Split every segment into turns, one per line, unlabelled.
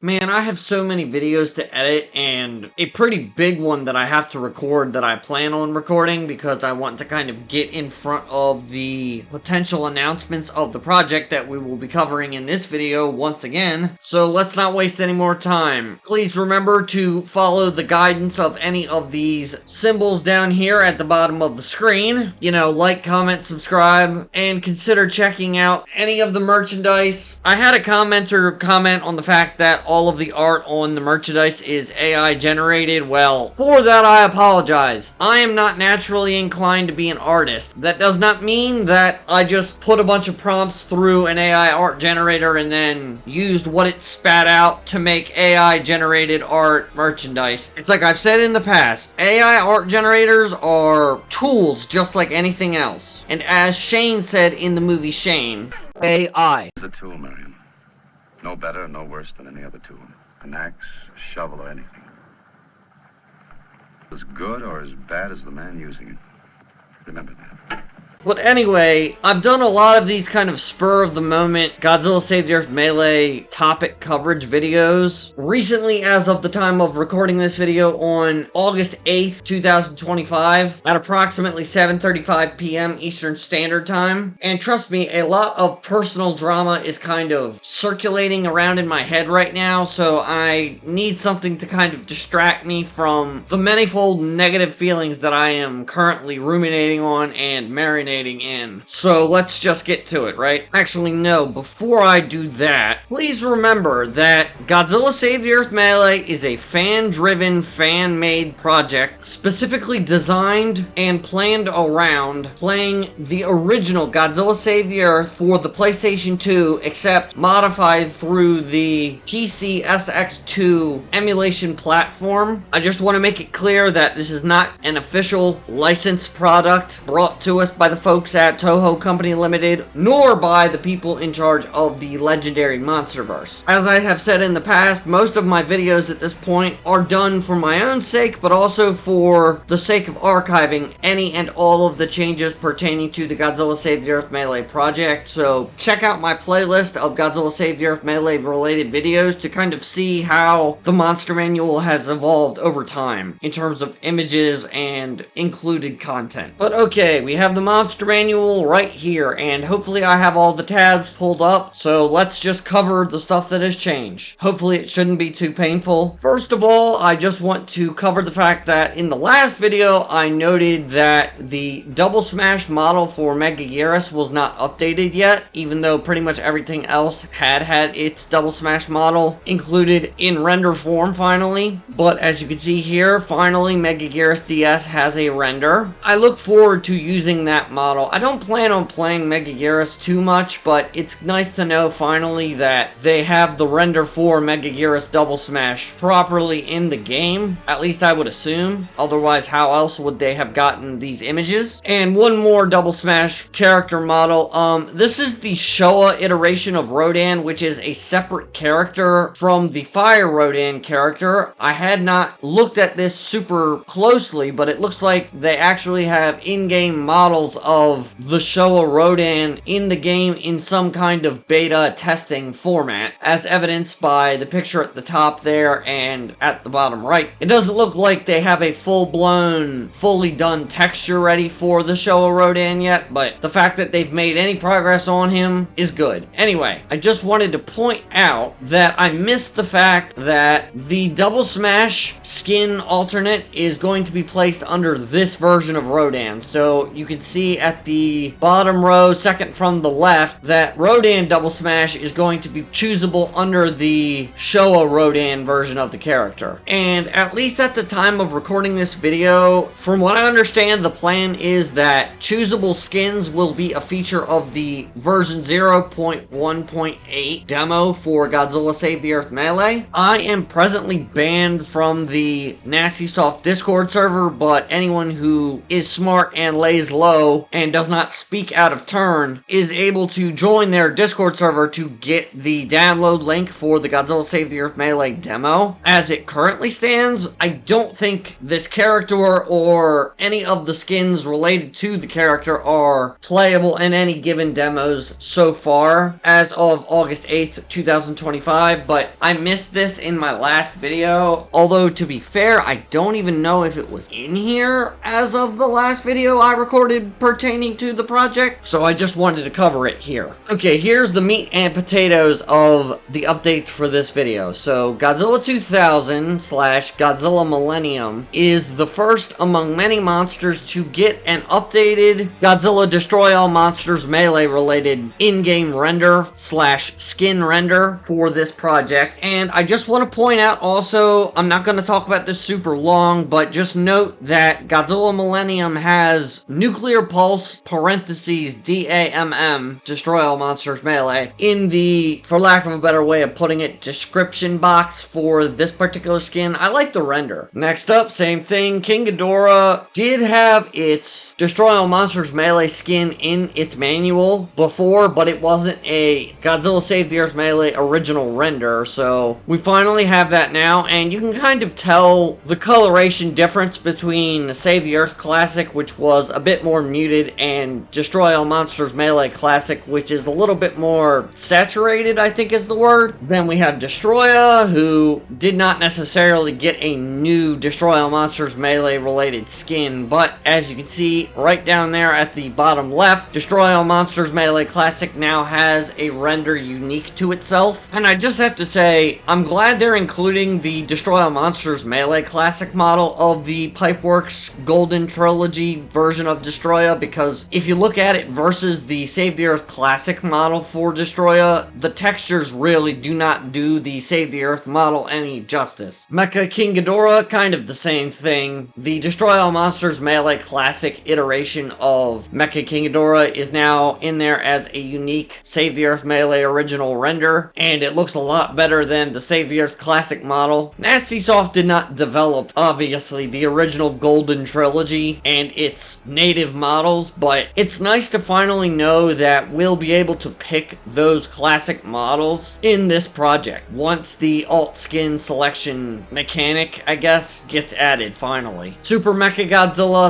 Man, I have so many videos to edit, and a pretty big one that I have to record that I plan on recording because I want to kind of get in front of the potential announcements of the project that we will be covering in this video once again. So let's not waste any more time. Please remember to follow the guidance of any of these symbols down here at the bottom of the screen. You know, like, comment, subscribe, and consider checking out any of the merchandise. I had a commenter comment on the fact that all of the art on the merchandise is AI generated. Well, for that I apologize. I am not naturally inclined to be an artist. That does not mean that I just put a bunch of prompts through an AI art generator and then used what it spat out to make AI generated art merchandise. It's like I've said in the past, AI art generators are tools just like anything else. And as Shane said in the movie Shin, AI
is a tool, Marion. No better, no worse than any other tool. An axe, a shovel, or anything. As good or as bad as the man using it. Remember that.
But anyway, I've done a lot of these kind of spur-of-the-moment Godzilla Save the Earth Melee topic coverage videos. Recently, as of the time of recording this video on August 8th, 2025, at approximately 7:35 p.m. Eastern Standard Time. And trust me, a lot of personal drama is kind of circulating around in my head right now, so I need something to kind of distract me from the manifold negative feelings that I am currently ruminating on and marinating in. So let's just get to it, right? Actually, no, before I do that, please remember that Godzilla Save the Earth Melee is a fan-driven, fan-made project specifically designed and planned around playing the original Godzilla Save the Earth for the PlayStation 2, except modified through the PC SX2 emulation platform. I just want to make it clear that this is not an official licensed product brought to us by the folks at Toho Company Limited, nor by the people in charge of the legendary Monsterverse. As I have said in the past, most of my videos at this point are done for my own sake, but also for the sake of archiving any and all of the changes pertaining to the Godzilla Save the Earth Melee project. So check out my playlist of Godzilla Save the Earth Melee related videos to kind of see how the monster manual has evolved over time in terms of images and included content. But okay, we have the monster manual right here, and hopefully I have all the tabs pulled up, so let's just cover the stuff that has changed. Hopefully it shouldn't be too painful. First of all, I just want to cover the fact that in the last video I noted that the double smash model for Megaguirus was not updated yet, even though pretty much everything else had its double smash model included in render form finally. But as you can see here, finally Megaguirus DS has a render. I look forward to using that model. I don't plan on playing Megaguirus too much, but it's nice to know finally that they have the render for Megaguirus Double Smash properly in the game. At least I would assume. Otherwise, how else would they have gotten these images? And one more Double Smash character model. This is the Showa iteration of Rodan, which is a separate character from the Fire Rodan character. I had not looked at this super closely, but it looks like they actually have in-game models of the Showa Rodan in the game in some kind of beta testing format, as evidenced by the picture at the top there and at the bottom right. It doesn't look like they have a full-blown, fully done texture ready for the Showa Rodan yet, but the fact that they've made any progress on him is good. Anyway, I just wanted to point out that I missed the fact that the Double Smash skin alternate is going to be placed under this version of Rodan. So you can see at the bottom row, second from the left, that Rodan Double Smash is going to be choosable under the Showa Rodan version of the character. And at least at the time of recording this video, from what I understand, the plan is that choosable skins will be a feature of the version 0.1.8 demo for Godzilla Save the Earth Melee. I am presently banned from the Nasty Soft Discord server, but anyone who is smart and lays low video and does not speak out of turn is able to join their Discord server to get the download link for the Godzilla Save the Earth Melee demo. As it currently stands, I don't think this character or any of the skins related to the character are playable in any given demos so far as of August 8th, 2025, but I missed this in my last video. Although, to be fair, I don't even know if it was in here as of the last video I recorded pertaining to the project, so I just wanted to cover it here. Okay, here's the meat and potatoes of the updates for this video. So, Godzilla 2000 / Godzilla Millennium is the first among many monsters to get an updated Godzilla Destroy All Monsters Melee related in-game render / skin render for this project. And I just want to point out also, I'm not going to talk about this super long, but just note that Godzilla Millennium has Nuclear Pulse parentheses DAMM, Destroy All Monsters Melee, in the, for lack of a better way of putting it, description box for this particular skin. I like the render. Next up, same thing, King Ghidorah did have its Destroy All Monsters Melee skin in its manual before, but it wasn't a Godzilla Save the Earth Melee original render, so we finally have that now, and you can kind of tell the coloration difference between Save the Earth Classic, which was a bit more muted, and Destroy All Monsters Melee Classic, which is a little bit more saturated, I think is the word. Then we have Destroya, who did not necessarily get a new Destroy All Monsters Melee related skin, but as you can see right down there at the bottom left, Destroy All Monsters Melee Classic now has a render unique to itself. And I just have to say, I'm glad they're including the Destroy All Monsters Melee Classic model of the Pipeworks Golden Trilogy version of Destroya, because if you look at it versus the Save the Earth Classic model for Destroya, the textures really do not do the Save the Earth model any justice. Mecha King Ghidorah, kind of the same thing. The Destroy All Monsters Melee Classic iteration of Mecha King Ghidorah is now in there as a unique Save the Earth Melee original render, and it looks a lot better than the Save the Earth Classic model. NastySoft did not develop, obviously, the original Golden Trilogy and its native models, but it's nice to finally know that we'll be able to pick those classic models in this project once the alt skin selection mechanic, I guess, gets added finally. Super Mechagodzilla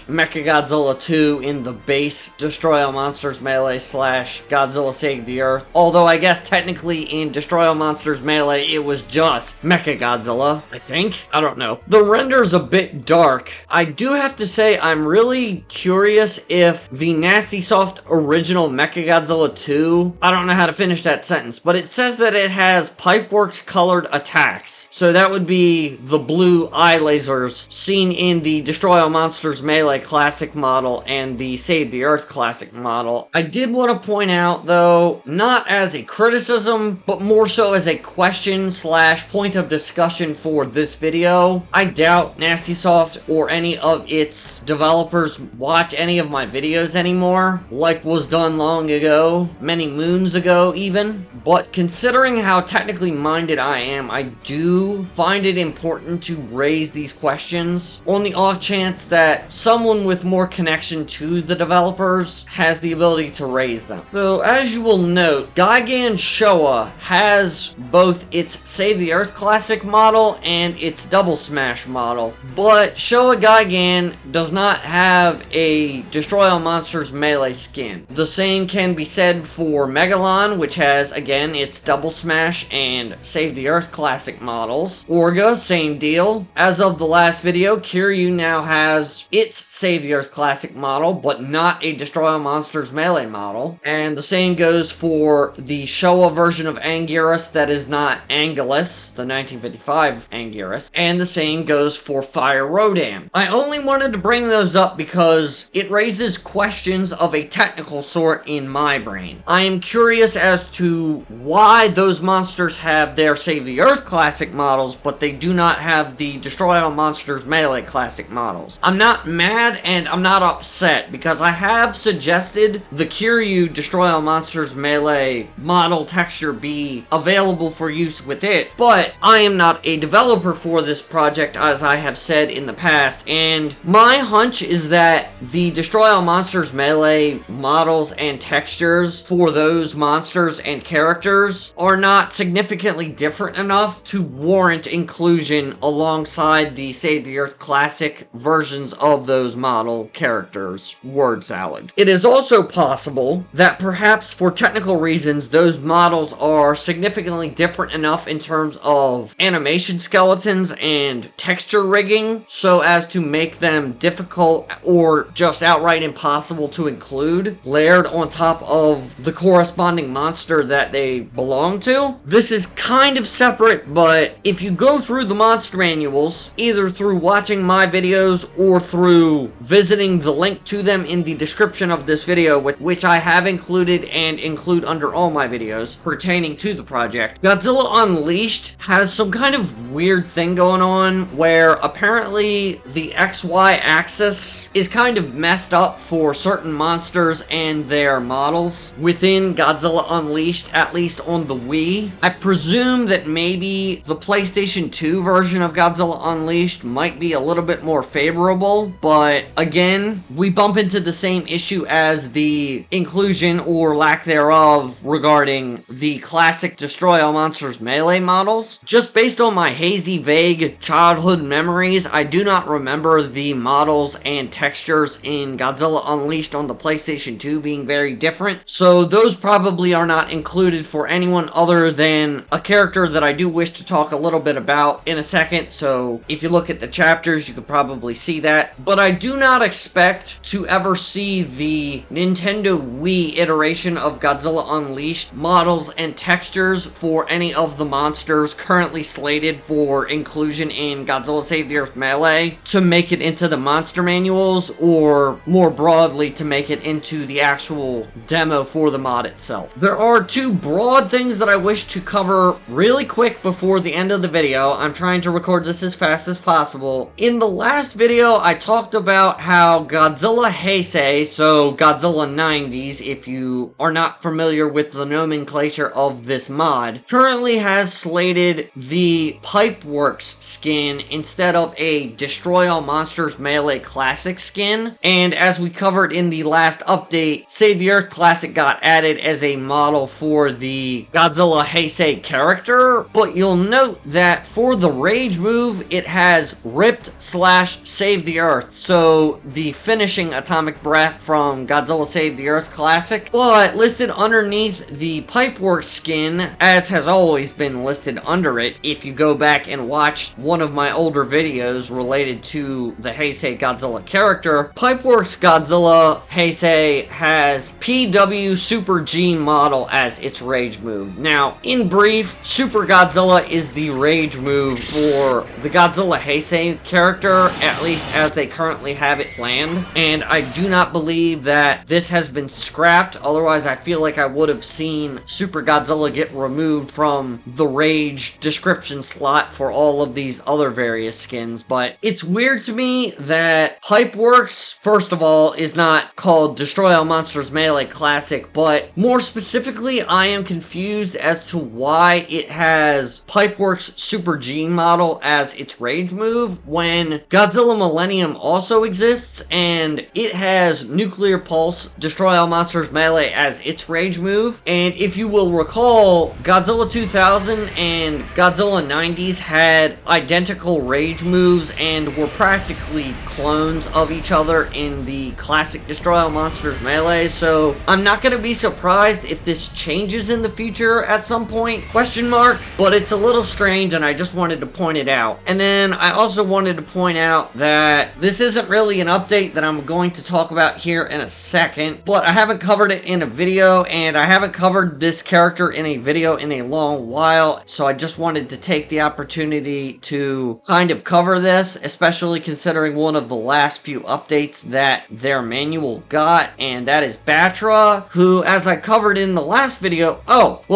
/ Mechagodzilla 2 in the base Destroy All Monsters Melee / Godzilla Save the Earth, although I guess technically in Destroy All Monsters Melee it was just Mechagodzilla, I think. I don't know. The render's a bit dark. I do have to say I'm really curious if the NastySoft original Mechagodzilla 2, I don't know how to finish that sentence, but it says that it has Pipeworks colored attacks. So that would be the blue eye lasers seen in the Destroy All Monsters Melee Classic model and the Save the Earth Classic model. I did want to point out though, not as a criticism, but more so as a question / point of discussion for this video. I doubt NastySoft or any of its developers watch any of my videos anymore, like was done long ago, many moons ago even. But considering how technically minded I am, I do find it important to raise these questions on the off chance that someone with more connection to the developers has the ability to raise them. So as you will note, Gigan Showa has both its Save the Earth Classic model and its Double Smash model, but Showa Gigan does not have a Destroy All Monsters Melee skin. The same can be said for Megalon, which has again its Double Smash and Save the Earth Classic models. Orga, same deal. As of the last video, Kiryu now has its Save the Earth Classic model, but not a Destroy All Monsters Melee model. And the same goes for the Showa version of Anguirus that is not Anguillus, the 1955 Anguirus. And the same goes for Fire Rodan. I only wanted to bring those up because it raises questions of a technical sort in my brain. I am curious as to why those monsters have their Save the Earth Classic models, but they do not have the Destroy All Monsters Melee Classic models. I'm not mad and I'm not upset because I have suggested the Kiryu Destroy All Monsters Melee model texture be available for use with it, but I am not a developer for this project, as I have said in the past, and my hunch is that the Destroy All Monsters Melee models and textures for those monsters and characters are not significantly different enough to warrant inclusion alongside the Save the Earth Classic versions of those model characters. Word salad. It is also possible that perhaps for technical reasons those models are significantly different enough in terms of animation skeletons and texture rigging so as to make them difficult or just outright impossible to include layered on top of the corresponding monster that they belong to. This is kind of separate, but if you go through the monster manuals, either through watching my videos or through visiting the link to them in the description of this video, which I have included and include under all my videos pertaining to the project, Godzilla Unleashed has some kind of weird thing going on where apparently the XY axis is kind of messed up for certain monsters and their models within Godzilla Unleashed, at least on the Wii. I presume that maybe the PlayStation 2 version of Godzilla Unleashed might be a little bit more favorable, but again, we bump into the same issue as the inclusion or lack thereof regarding the classic Destroy All Monsters Melee models. Just based on my hazy, vague childhood memories, I do not remember the models and textures in Godzilla Unleashed on the PlayStation 2 being very different, so those probably are not included for anyone other than a character that I do wish to talk a little bit about in a second, so if you look at the chapters, you could probably see that. But I do not expect to ever see the Nintendo Wii iteration of Godzilla Unleashed models and textures for any of the monsters currently slated for inclusion in Godzilla Save the Earth Melee to make it into the monster manuals, or more broadly to make it into the actual demo for the mod itself. There are two broad things that I wish to cover really quick before the end of the video. I'm trying to record this as fast as possible. In the last video, I talked about how Godzilla Heisei, so Godzilla 90s, if you are not familiar with the nomenclature of this mod, currently has slated the Pipeworks skin instead of a Destroy All Monsters Melee Classic skin. And as we covered in the last update, Save the Earth Classic got added as a model for the Godzilla Heisei character, but you'll note that for the Rage move, it has ripped/Save the Earth, so the finishing Atomic Breath from Godzilla Save the Earth Classic, but listed underneath the Pipeworks skin, as has always been listed under it. If you go back and watch one of my older videos related to the Heisei Godzilla character, Pipeworks Godzilla Heisei has PW Super G model as its Rage move. Now, in brief, Super Godzilla is the Rage move for the Godzilla Heisei character, at least as they currently have it planned, and I do not believe that this has been scrapped. Otherwise, I feel like I would have seen Super Godzilla get removed from the Rage description slot for all of these other various skins. But it's weird to me that Pipeworks, first of all, is not called Destroy All Monsters Melee Classic, but more specifically, I am confused as to why it has Pipeworks Super G model as its Rage move when Godzilla Millennium also exists and it has Nuclear Pulse Destroy All Monsters Melee as its Rage move. And if you will recall, Godzilla 2000 and Godzilla 90s had identical Rage moves and were practically clones of each other in the classic Destroy All Monsters Melee, so I'm not going to be surprised if this changes in the future at some point, question mark, but it's a little strange and I just wanted to point it out. And then I also wanted to point out that this isn't really an update that I'm going to talk about here in a second, but I haven't covered it in a video and I haven't covered this character in a video in a long while, so I just wanted to take the opportunity to kind of cover this, especially considering one of the last few updates that their manual got, and that is Battra, who, as I covered in the last video,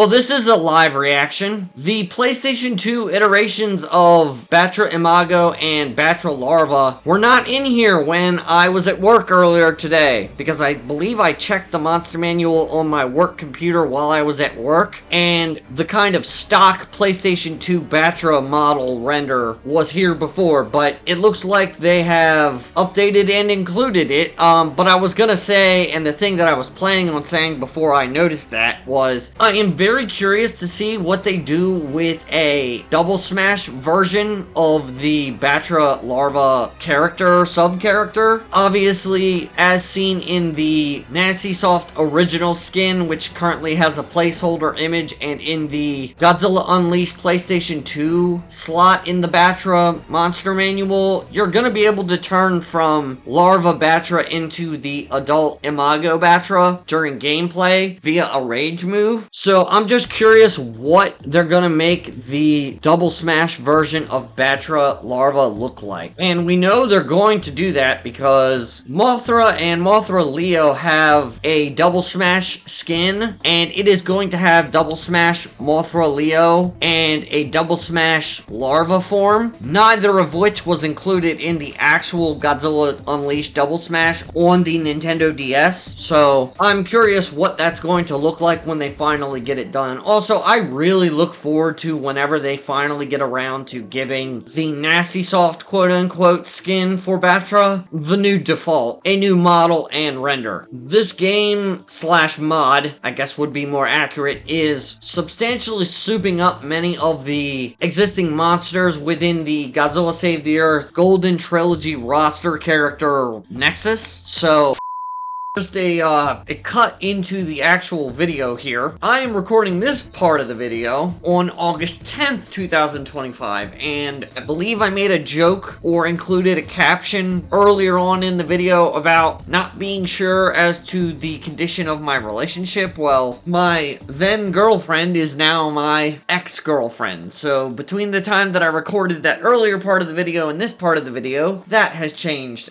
this is a live reaction. The PlayStation 2 iterations of Battra Imago and Battra Larva were not in here when I was at work earlier today, because I believe I checked the monster manual on my work computer while I was at work, and the kind of stock PlayStation 2 Battra model render was here before, but it looks like they have updated and included it, but I was gonna say, and the thing that I was planning on saying before I noticed that was, I am very curious to see what they do with a double smash version of the Battra larva character, sub-character. Obviously, as seen in the Nasty Soft original skin, which currently has a placeholder image, and in the Godzilla Unleashed PlayStation 2 slot in the Battra monster manual, you're gonna be able to turn from larva Battra into the adult Imago Battra during gameplay via a rage move. So I'm just curious what they're gonna make the double smash version of Battra larva look like. And we know they're going to do that because Mothra and Mothra Leo have a double smash skin, and it is going to have double smash Mothra Leo and a double smash larva form, neither of which was included in the actual Godzilla Unleashed double smash on the Nintendo DS. So I'm curious what that's going to look like when they finally get it done. Also, I really look forward to whenever they finally get around to giving the Nasty Soft quote-unquote skin for Battra the new default, a new model and render. This game slash mod, I guess would be more accurate, is substantially souping up many of the existing monsters within the Godzilla Save the Earth Golden Trilogy roster character nexus. So just a cut into the actual video here. I am recording this part of the video on August 10th, 2025, and I believe I made a joke or included a caption earlier on in the video about not being sure as to the condition of my relationship. Well, my then girlfriend is now my ex-girlfriend, so between the time that I recorded that earlier part of the video and this part of the video, that has changed,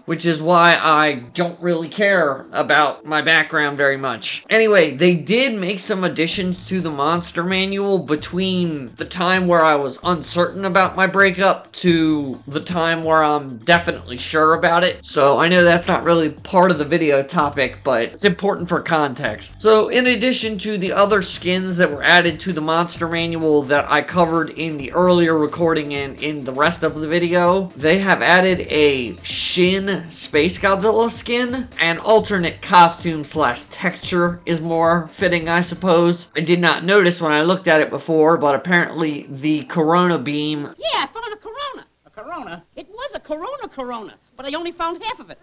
which is why I don't really care about my background very much. Anyway, they did make some additions to the monster manual between the time where I was uncertain about my breakup to the time where I'm definitely sure about it. So I know that's not really part of the video topic, but it's important for context. So in addition to the other skins that were added to the monster manual that I covered in the earlier recording and in the rest of the video, they have added a Shin Space Godzilla skin, and alternate costume slash texture is more fitting, I suppose. I did not notice when I looked at it before, but apparently the Corona beam...
Yeah, I found a Corona. A Corona? It was a Corona, but I only found half of it.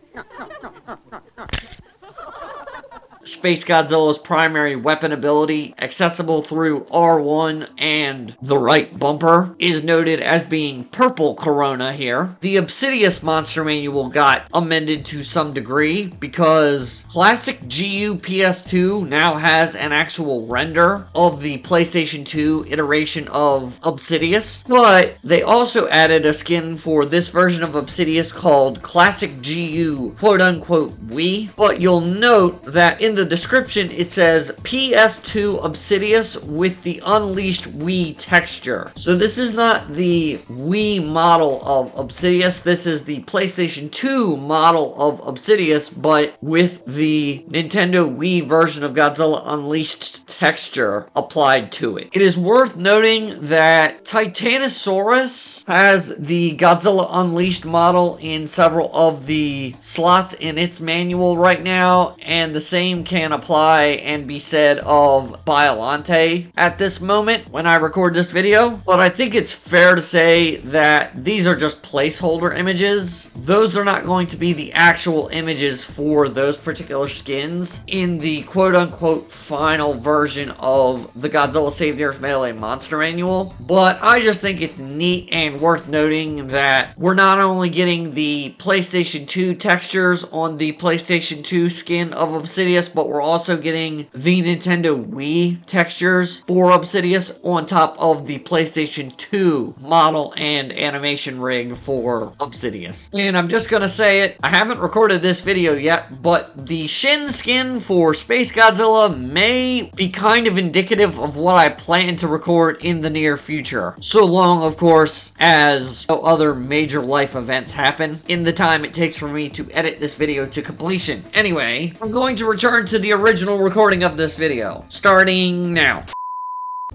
Space Godzilla's primary weapon ability, accessible through R1 and the right bumper, is noted as being purple Corona here. The Obsidius monster manual got amended to some degree because classic GU PS2 now has an actual render of the PlayStation 2 iteration of Obsidius, but they also added a skin for this version of Obsidius called Classic GU quote-unquote Wii, but you'll note that in the description it says PS2 Obsidius with the Unleashed Wii texture. So this is not the Wii model of Obsidius, this is the PlayStation 2 model of Obsidius, but with the Nintendo Wii version of Godzilla Unleashed texture applied to it. It is worth noting that Titanosaurus has the Godzilla Unleashed model in several of the slots in its manual right now, and the same can apply and be said of Biollante at this moment when I record this video. But I think it's fair to say that these are just placeholder images. Those are not going to be the actual images for those particular skins in the quote-unquote final version of the Godzilla Save the Earth Melee Monster Manual. But I just think it's neat and worth noting that we're not only getting the PlayStation 2 textures on the PlayStation 2 skin of Obsidius, but we're also getting the Nintendo Wii textures for Obsidius on top of the PlayStation 2 model and animation rig for Obsidius. And I'm just gonna say it, I haven't recorded this video yet, but the Shin skin for Space Godzilla may be kind of indicative of what I plan to record in the near future. So long, of course, as no other major life events happen in the time it takes for me to edit this video to completion. Anyway, I'm going to return to the original recording of this video, starting now.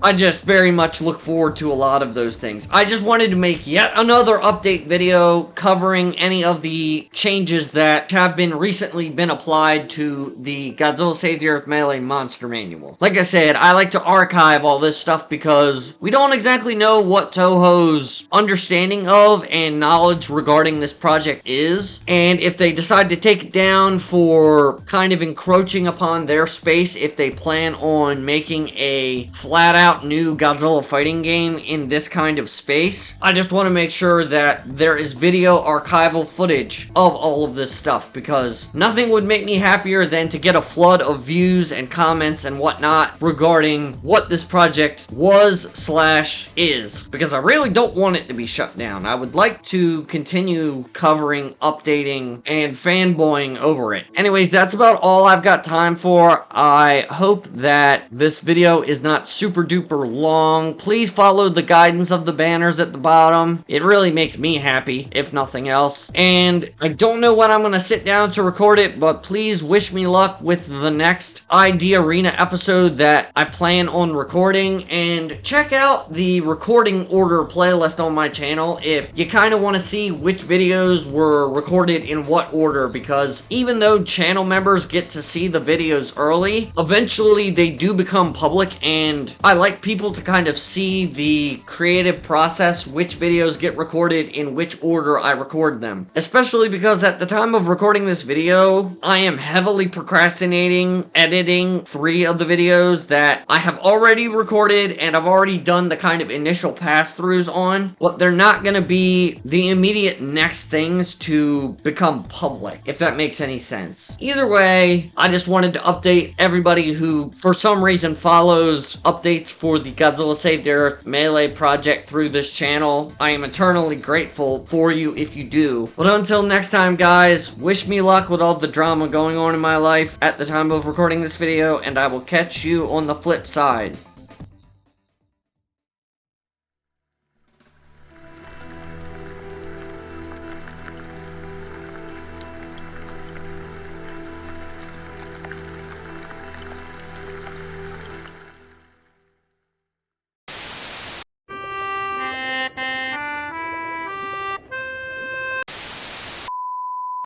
I just very much look forward to a lot of those things. I just wanted to make yet another update video covering any of the changes that have been recently been applied to the Godzilla Save the Earth Melee Monster Manual. Like I said, I like to archive all this stuff because we don't exactly know what Toho's understanding of and knowledge regarding this project is, and if they decide to take it down for kind of encroaching upon their space, if they plan on making a flat-out new Godzilla fighting game in this kind of space, I just want to make sure that there is video archival footage of all of this stuff, because nothing would make me happier than to get a flood of views and comments and whatnot regarding what this project was/is, because I really don't want it to be shut down. I would like to continue covering, updating, and fanboying over it. Anyways, that's about all I've got time for. I hope that this video is not super duper long. Please follow the guidance of the banners at the bottom. It really makes me happy, if nothing else. And I don't know when I'm going to sit down to record it, but please wish me luck with the next Idearena episode that I plan on recording. And check out the recording order playlist on my channel if you kind of want to see which videos were recorded in what order, because even though channel members get to see the videos early, eventually they do become public, and I like people to kind of see the creative process, which videos get recorded in which order I record them. Especially because at the time of recording this video, I am heavily procrastinating editing 3 of the videos that I have already recorded and I've already done the kind of initial pass-throughs on, but they're not going to be the immediate next things to become public, if that makes any sense. Either way, I just wanted to update everybody who, for some reason, follows updates for the Godzilla Save the Earth Melee project through this channel. I am eternally grateful for you if you do. But until next time, guys, wish me luck with all the drama going on in my life at the time of recording this video, and I will catch you on the flip side.